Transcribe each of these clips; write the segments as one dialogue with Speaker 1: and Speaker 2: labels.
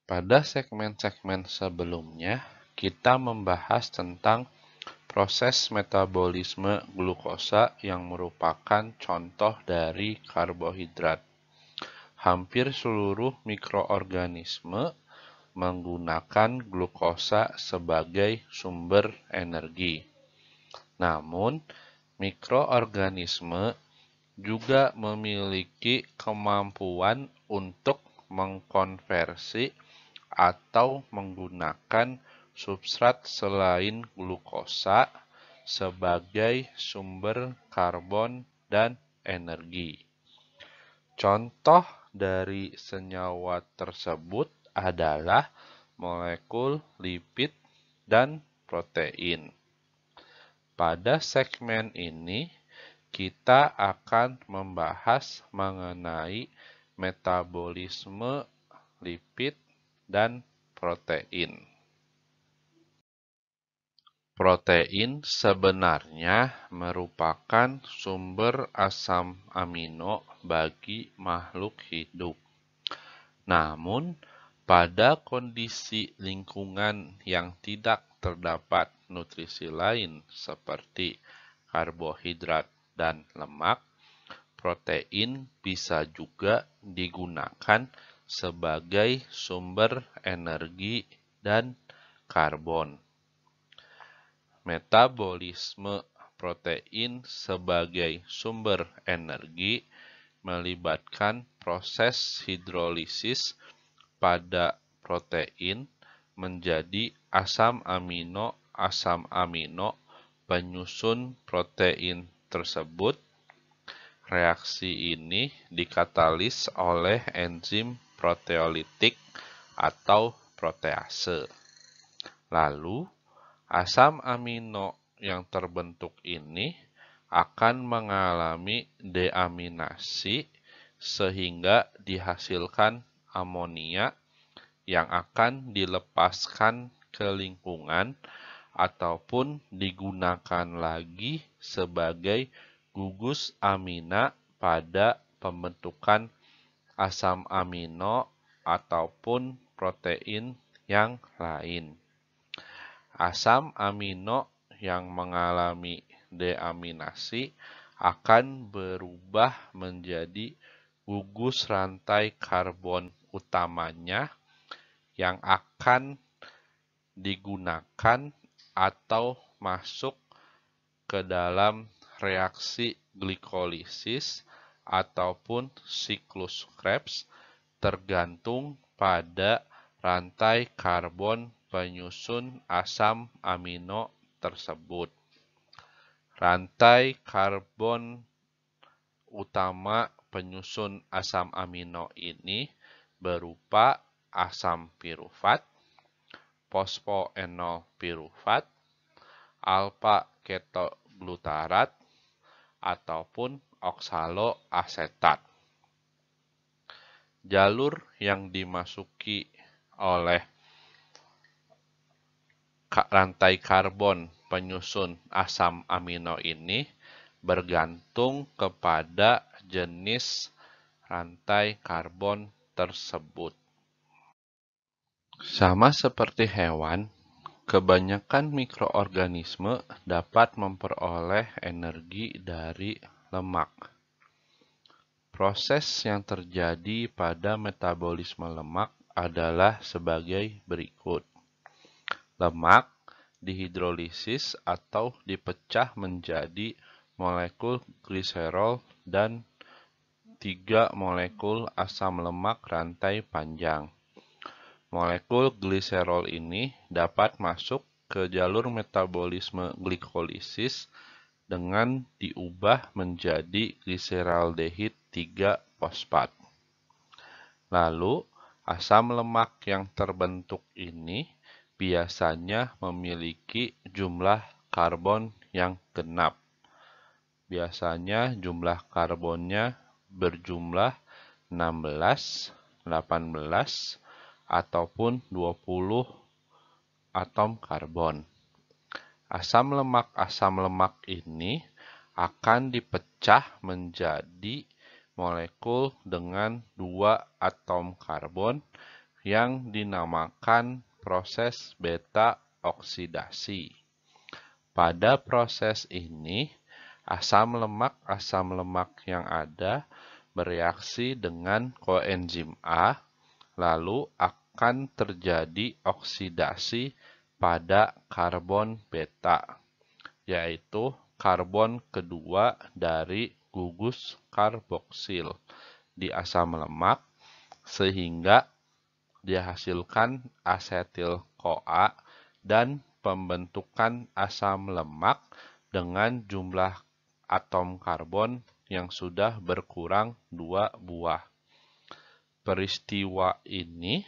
Speaker 1: Pada segmen-segmen sebelumnya, kita membahas tentang proses metabolisme glukosa yang merupakan contoh dari karbohidrat. Hampir seluruh mikroorganisme menggunakan glukosa sebagai sumber energi. Namun, mikroorganisme juga memiliki kemampuan untuk mengkonversi atau menggunakan substrat selain glukosa sebagai sumber karbon dan energi. Contoh dari senyawa tersebut adalah molekul lipid dan protein. Pada segmen ini, kita akan membahas mengenai metabolisme lipid dan protein. Protein sebenarnya merupakan sumber asam amino bagi makhluk hidup. Namun, pada kondisi lingkungan yang tidak terdapat nutrisi lain seperti karbohidrat dan lemak, protein bisa juga digunakan sebagai sumber energi dan karbon. Metabolisme protein sebagai sumber energi melibatkan proses hidrolisis pada protein menjadi asam amino penyusun protein tersebut. Reaksi ini dikatalis oleh enzim proteolitik atau protease. Lalu, asam amino yang terbentuk ini akan mengalami deaminasi sehingga dihasilkan amonia yang akan dilepaskan ke lingkungan ataupun digunakan lagi sebagai gugus amina pada pembentukan asam amino ataupun protein yang lain. Asam amino yang mengalami deaminasi akan berubah menjadi gugus rantai karbon utamanya yang akan digunakan atau masuk ke dalam reaksi glikolisis ataupun siklus Krebs tergantung pada rantai karbon penyusun asam amino tersebut. Rantai karbon utama penyusun asam amino ini berupa asam pirufat, fosfoenol pirufat, alfa ketoglutarat, ataupun oksaloasetat. Jalur yang dimasuki oleh rantai karbon penyusun asam amino ini bergantung kepada jenis rantai karbon tersebut. Sama seperti hewan, kebanyakan mikroorganisme dapat memperoleh energi dari lemak. Proses yang terjadi pada metabolisme lemak adalah sebagai berikut. Lemak dihidrolisis atau dipecah menjadi molekul gliserol dan 3 molekul asam lemak rantai panjang. Molekul gliserol ini dapat masuk ke jalur metabolisme glikolisis dengan diubah menjadi gliseraldehid 3 fosfat. Lalu, asam lemak yang terbentuk ini biasanya memiliki jumlah karbon yang genap. Biasanya jumlah karbonnya berjumlah 16, 18, ataupun 20 atom karbon. Asam lemak ini akan dipecah menjadi molekul dengan 2 atom karbon yang dinamakan proses beta oksidasi. Pada proses ini, asam lemak yang ada bereaksi dengan koenzim A, lalu akan terjadi oksidasi pada karbon beta, yaitu karbon kedua dari gugus karboksil di asam lemak, sehingga dihasilkan asetil-CoA dan pembentukan asam lemak dengan jumlah atom karbon yang sudah berkurang 2 buah. Peristiwa ini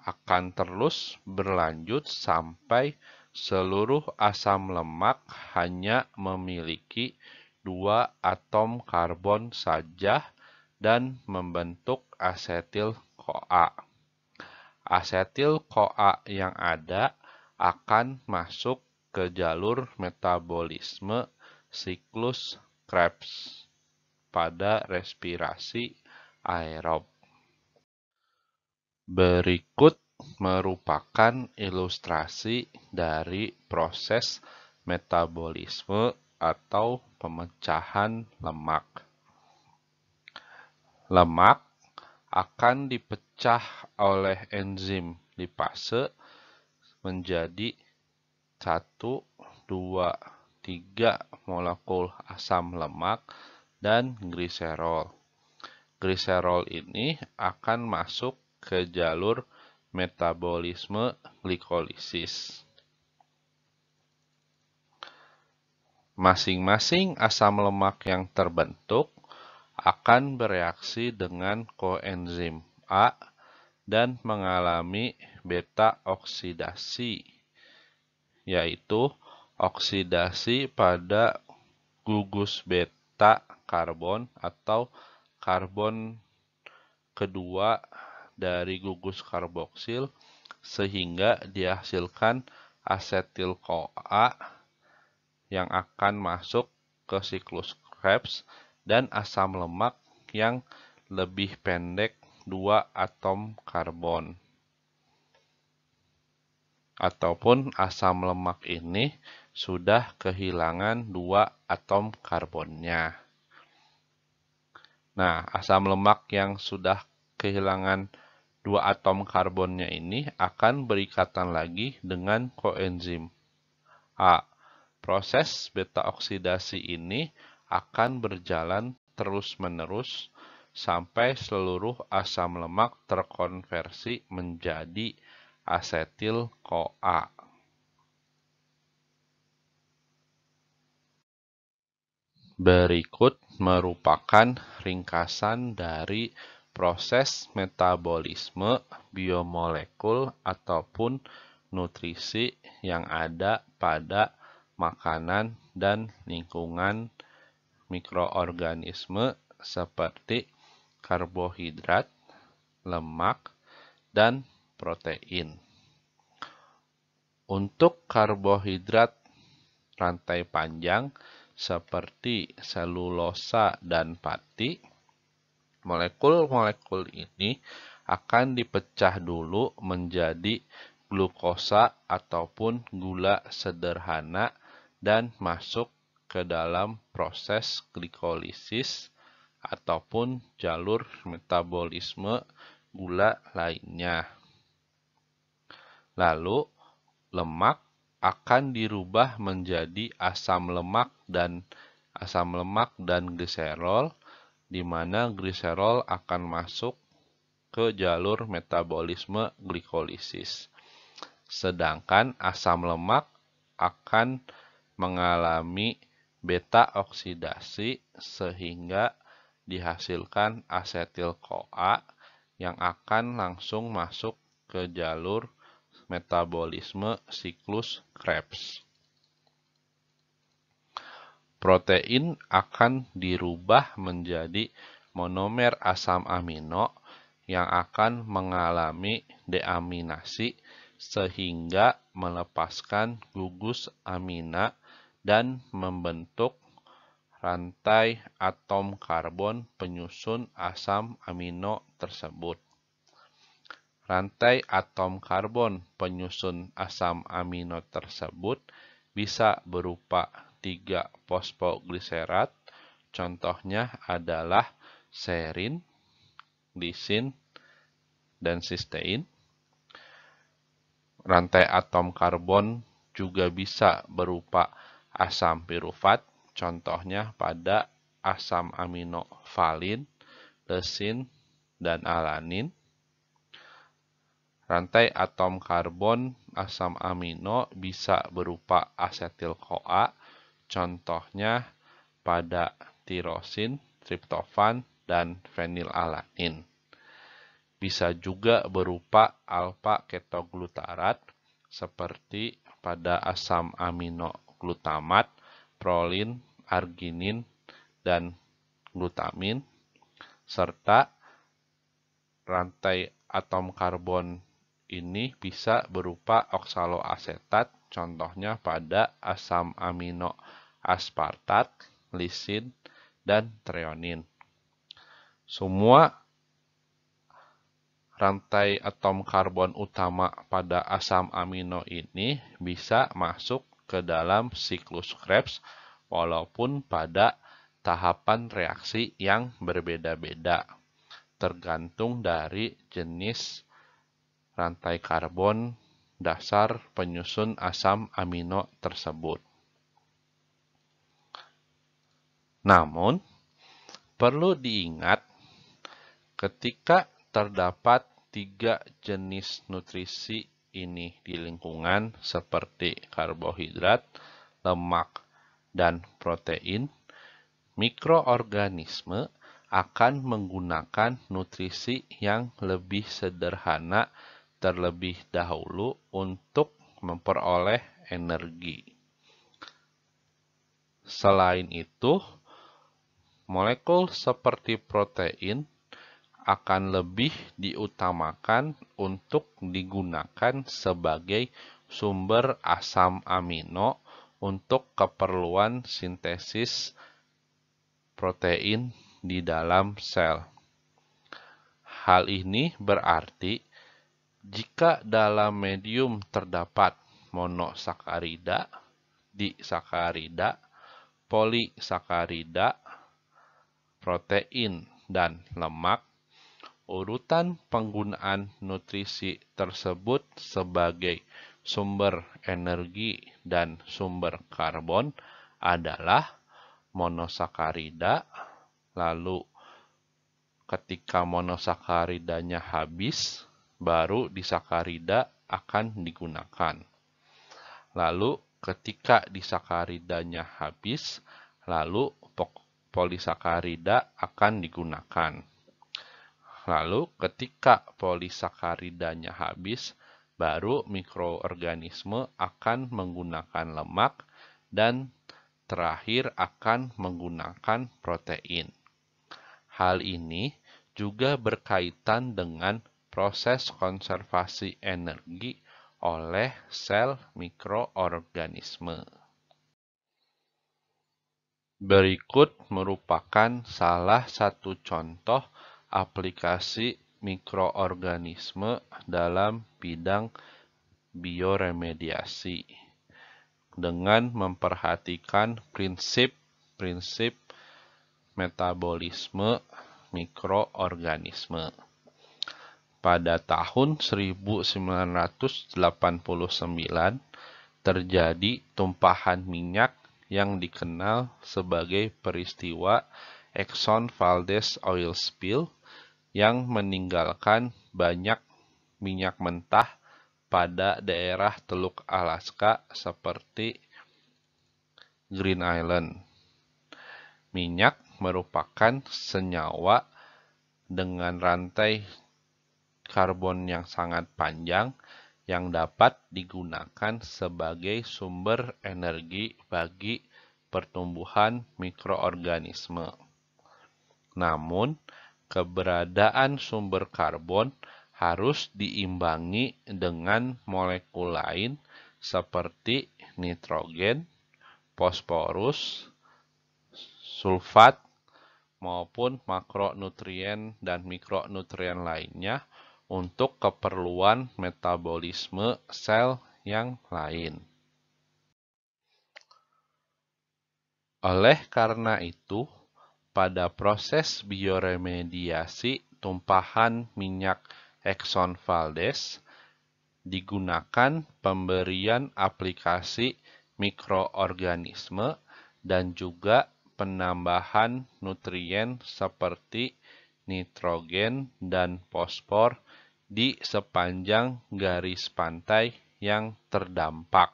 Speaker 1: akan terus berlanjut sampai seluruh asam lemak hanya memiliki 2 atom karbon saja dan membentuk asetil-CoA. Asetil-CoA yang ada akan masuk ke jalur metabolisme siklus Krebs pada respirasi aerob. Berikut merupakan ilustrasi dari proses metabolisme atau pemecahan lemak. Lemak akan dipecah oleh enzim lipase menjadi 1, 2, 3 molekul asam lemak dan gliserol. Gliserol ini akan masuk ke jalur metabolisme glikolisis. Masing-masing asam lemak yang terbentuk akan bereaksi dengan koenzim A dan mengalami beta oksidasi, yaitu oksidasi pada gugus beta karbon atau karbon kedua dari gugus karboksil, sehingga dihasilkan asetil-CoA yang akan masuk ke siklus Krebs dan asam lemak yang lebih pendek 2 atom karbon. Ataupun asam lemak ini sudah kehilangan 2 atom karbonnya. Nah, asam lemak yang sudah kehilangan 2 atom karbonnya ini akan berikatan lagi dengan koenzim A. Proses beta oksidasi ini akan berjalan terus-menerus sampai seluruh asam lemak terkonversi menjadi asetil-CoA. Berikut merupakan ringkasan dari proses metabolisme biomolekul ataupun nutrisi yang ada pada makanan dan lingkungan mikroorganisme seperti karbohidrat, lemak, dan protein. Untuk karbohidrat rantai panjang seperti selulosa dan pati, molekul-molekul ini akan dipecah dulu menjadi glukosa ataupun gula sederhana dan masuk ke dalam proses glikolisis ataupun jalur metabolisme gula lainnya. Lalu, lemak akan dirubah menjadi asam lemak dan gliserol, di mana gliserol akan masuk ke jalur metabolisme glikolisis. Sedangkan asam lemak akan mengalami beta oksidasi sehingga dihasilkan asetil-CoA yang akan langsung masuk ke jalur metabolisme siklus Krebs. Protein akan dirubah menjadi monomer asam amino yang akan mengalami deaminasi sehingga melepaskan gugus amina dan membentuk rantai atom karbon penyusun asam amino tersebut. Rantai atom karbon penyusun asam amino tersebut bisa berupa 3 fosfogliserat. Contohnya adalah serin, lisin, dan sistein. Rantai atom karbon juga bisa berupa asam pirufat, contohnya pada asam amino valin, leusin, dan alanin. Rantai atom karbon asam amino bisa berupa asetil-CoA, contohnya pada tirosin, triptofan, dan fenilalanin. Bisa juga berupa alfa-ketoglutarat seperti pada asam amino glutamat, prolin, arginin, dan glutamin, serta rantai atom karbon ini bisa berupa oksaloasetat, contohnya pada asam amino aspartat, lisin, dan treonin. Semua rantai atom karbon utama pada asam amino ini bisa masuk ke dalam siklus Krebs walaupun pada tahapan reaksi yang berbeda-beda, tergantung dari jenis rantai karbon dasar penyusun asam amino tersebut. Namun, perlu diingat ketika terdapat 3 jenis nutrisi ini di lingkungan seperti karbohidrat, lemak, dan protein, mikroorganisme akan menggunakan nutrisi yang lebih sederhana terlebih dahulu untuk memperoleh energi. Selain itu, molekul seperti protein akan lebih diutamakan untuk digunakan sebagai sumber asam amino untuk keperluan sintesis protein di dalam sel. Hal ini berarti jika dalam medium terdapat monosakarida, disakarida, polisakarida, protein, dan lemak, urutan penggunaan nutrisi tersebut sebagai sumber energi dan sumber karbon adalah monosakarida, lalu ketika monosakaridanya habis, baru disakarida akan digunakan. Lalu ketika disakaridanya habis, lalu polisakarida akan digunakan. Lalu ketika polisakaridanya habis, baru mikroorganisme akan menggunakan lemak dan terakhir akan menggunakan protein. Hal ini juga berkaitan dengan proses konservasi energi oleh sel mikroorganisme. Berikut merupakan salah satu contoh aplikasi mikroorganisme dalam bidang bioremediasi dengan memperhatikan prinsip-prinsip metabolisme mikroorganisme. Pada tahun 1989 terjadi tumpahan minyak yang dikenal sebagai peristiwa Exxon Valdez Oil Spill yang meninggalkan banyak minyak mentah pada daerah Teluk Alaska seperti Green Island. Minyak merupakan senyawa dengan rantai karbon yang sangat panjang yang dapat digunakan sebagai sumber energi bagi pertumbuhan mikroorganisme. Namun, keberadaan sumber karbon harus diimbangi dengan molekul lain seperti nitrogen, fosforus, sulfat, maupun makronutrien dan mikronutrien lainnya untuk keperluan metabolisme sel yang lain. Oleh karena itu, pada proses bioremediasi tumpahan minyak Exxon Valdez, digunakan pemberian aplikasi mikroorganisme dan juga penambahan nutrien seperti nitrogen dan fosfor di sepanjang garis pantai yang terdampak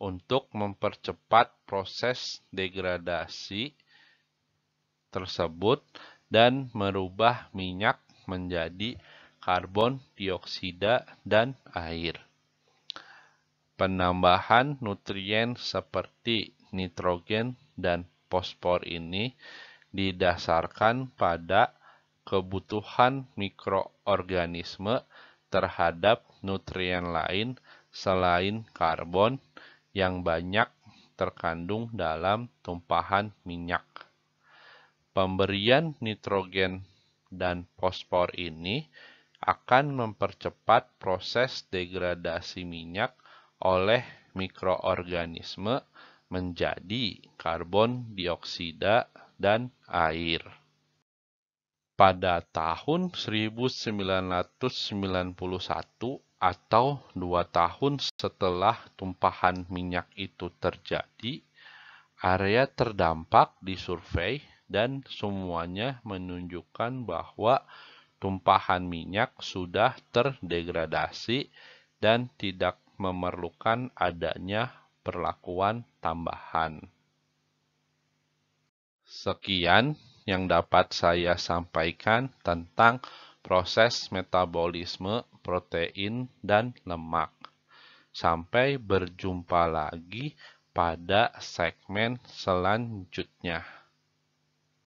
Speaker 1: untuk mempercepat proses degradasi tersebut dan merubah minyak menjadi karbon dioksida dan air. Penambahan nutrien seperti nitrogen dan fosfor ini didasarkan pada kebutuhan mikroorganisme terhadap nutrien lain selain karbon yang banyak terkandung dalam tumpahan minyak. Pemberian nitrogen dan fosfor ini akan mempercepat proses degradasi minyak oleh mikroorganisme menjadi karbon dioksida dan air. Pada tahun 1991 atau 2 tahun setelah tumpahan minyak itu terjadi, area terdampak disurvei dan semuanya menunjukkan bahwa tumpahan minyak sudah terdegradasi dan tidak memerlukan adanya perlakuan tambahan. Sekian yang dapat saya sampaikan tentang proses metabolisme protein dan lemak. Sampai berjumpa lagi pada segmen selanjutnya.